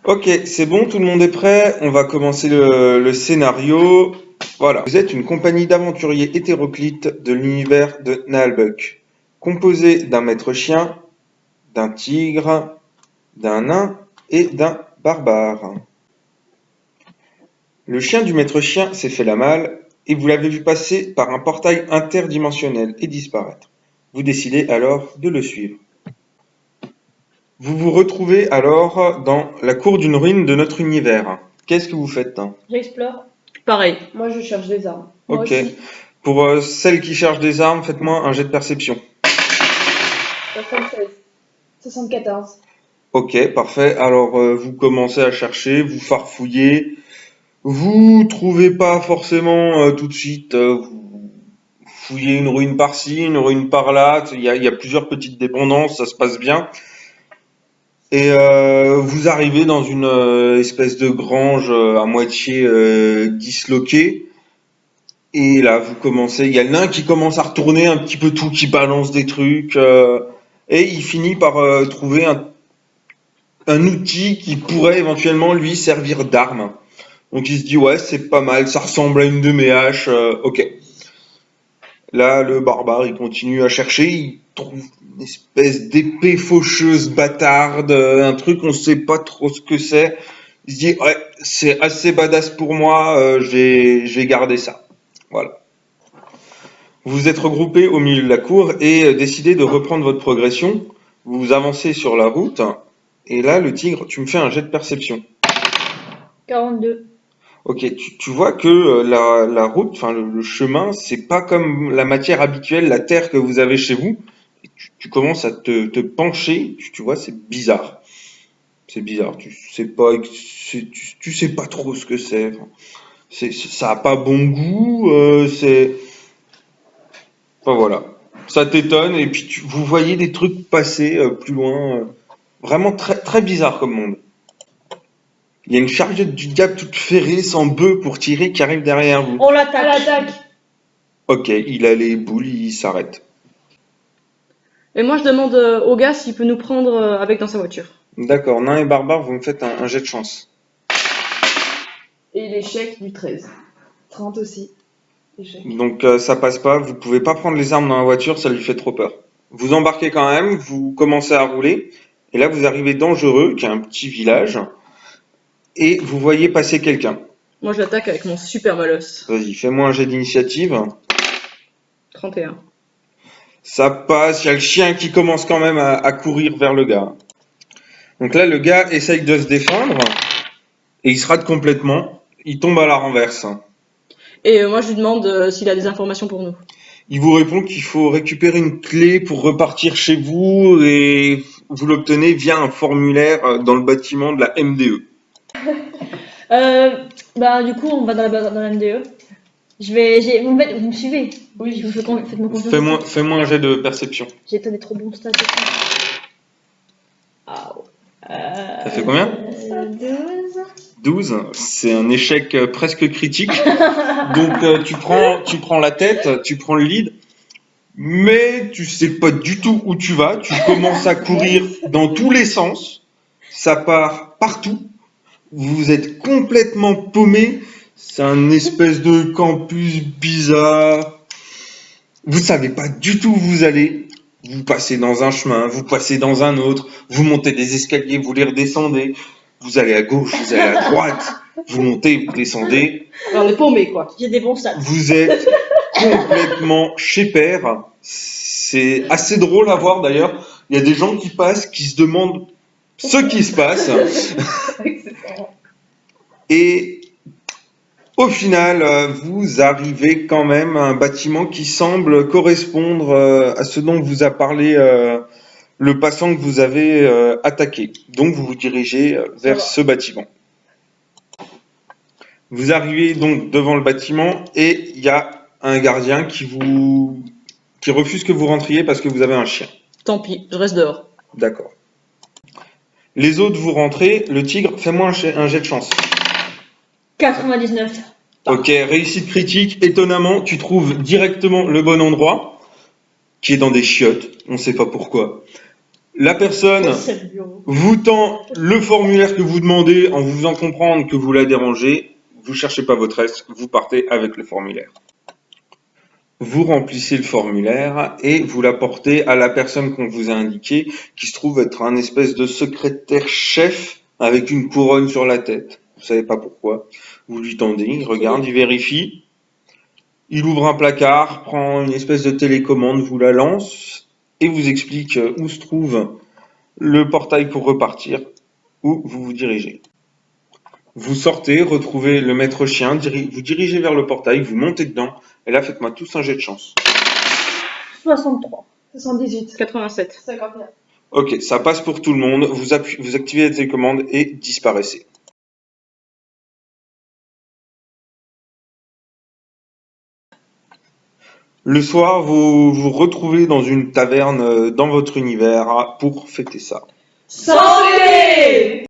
Ok, c'est bon, tout le monde est prêt. On va commencer le scénario. Voilà. Vous êtes une compagnie d'aventuriers hétéroclites de l'univers de Naalbuck, composée d'un maître chien, d'un tigre, d'un nain et d'un barbare. Le chien du maître chien s'est fait la malle et vous l'avez vu passer par un portail interdimensionnel et disparaître. Vous décidez alors de le suivre. Vous vous retrouvez alors dans la cour d'une ruine de notre univers. Qu'est-ce que vous faites? J'explore. Pareil. Moi, je cherche des armes. Moi Ok. aussi. Pour celles qui cherchent des armes, faites-moi un jet de perception. 76. 74. Ok, parfait. Alors vous commencez à chercher, vous farfouillez. Vous trouvez pas forcément tout de suite. Vous fouillez une ruine par-ci, une ruine par-là. Il y a plusieurs petites dépendances, ça se passe bien. Et vous arrivez dans une espèce de grange à moitié disloquée. Et là, vous commencez. Il y a le nain qui commence à retourner un petit peu tout, qui balance des trucs. Et il finit par trouver un outil qui pourrait éventuellement lui servir d'arme. Donc il se dit ouais, c'est pas mal, ça ressemble à une de mes haches. Ok. Là, le barbare, il continue à chercher, il trouve une espèce d'épée faucheuse bâtarde, un truc, on sait pas trop ce que c'est. Il se dit, ouais, c'est assez badass pour moi, je vais garder ça. Voilà. Vous vous êtes regroupés au milieu de la cour et décidez de reprendre votre progression. Vous avancez sur la route, et là, le tigre, tu me fais un jet de perception. 42. Ok, tu vois que la route, enfin le chemin, c'est pas comme la matière habituelle, la terre que vous avez chez vous. Et tu commences à te pencher, tu vois, c'est bizarre. C'est bizarre, tu sais pas trop ce que c'est. Enfin, ça a pas bon goût, enfin voilà. Ça t'étonne et puis vous voyez des trucs passer plus loin, vraiment très très bizarre comme monde. Il y a une chargette du diable toute ferrée, sans bœuf pour tirer, qui arrive derrière vous. On l'attaque. À l'attaque. Ok, il a les boules, il s'arrête. Et moi, je demande au gars s'il peut nous prendre avec dans sa voiture. D'accord, nain et barbare, vous me faites un jet de chance. Et l'échec du 13. 30 aussi. Échec. Donc ça passe pas, vous pouvez pas prendre les armes dans la voiture, ça lui fait trop peur. Vous embarquez quand même, vous commencez à rouler, et là vous arrivez dangereux, qui est un petit village, et vous voyez passer quelqu'un. Moi, je l'attaque avec mon super malus. Vas-y, fais-moi un jet d'initiative. 31. Ça passe, il y a le chien qui commence quand même à courir vers le gars. Donc là, le gars essaye de se défendre, et il se rate complètement, il tombe à la renverse. Et moi, je lui demande s'il a des informations pour nous. Il vous répond qu'il faut récupérer une clé pour repartir chez vous et vous l'obtenez via un formulaire dans le bâtiment de la MDE. Du coup, on va dans la MDE. Vous me suivez? Oui, Faites-moi confiance. Fais-moi un jet de perception. J'ai pas des trop bons stats. Ça fait combien? 12. 12. C'est un échec presque critique. Donc tu prends la tête, tu prends le lead, mais tu sais pas du tout où tu vas. Tu commences à courir dans tous les sens. Ça part partout. Vous êtes complètement paumé. C'est un espèce de campus bizarre. Vous savez pas du tout où vous allez. Vous passez dans un chemin, vous passez dans un autre, vous montez des escaliers, vous les redescendez. Vous allez à gauche, vous allez à droite, vous montez, vous descendez. Alors, on est paumé, quoi. J'ai des bons stats. Vous êtes complètement chez père. C'est assez drôle à voir d'ailleurs. Il y a des gens qui passent, qui se demandent ce qui se passe. Et au final, vous arrivez quand même à un bâtiment qui semble correspondre à ce dont vous a parlé le passant que vous avez attaqué. Donc vous vous dirigez vers ce bâtiment. Vous arrivez donc devant le bâtiment et il y a un gardien qui refuse que vous rentriez parce que vous avez un chien. Tant pis, je reste dehors. D'accord. Les autres, vous rentrez. Le tigre, fais-moi un jet de chance. 99. Ok, réussite critique. Étonnamment, tu trouves directement le bon endroit, qui est dans des chiottes. On ne sait pas pourquoi. La personne C'est le bureau. vous tend le formulaire que vous demandez en vous faisant comprendre que vous la dérangez. Vous cherchez pas votre aise, vous partez avec le formulaire. Vous remplissez le formulaire et vous l'apportez à la personne qu'on vous a indiquée, qui se trouve être un espèce de secrétaire chef avec une couronne sur la tête. Vous savez pas pourquoi. Vous lui tendez, il regarde, il vérifie. Il ouvre un placard, prend une espèce de télécommande, vous la lance et vous explique où se trouve le portail pour repartir, où vous vous dirigez. Vous sortez, retrouvez le maître chien, vous dirigez vers le portail, vous montez dedans, et là faites-moi tous un jet de chance. 63. 78. 87. 51. Ok, ça passe pour tout le monde, vous activez la télécommande et disparaissez. Le soir, vous vous retrouvez dans une taverne dans votre univers pour fêter ça. Santé!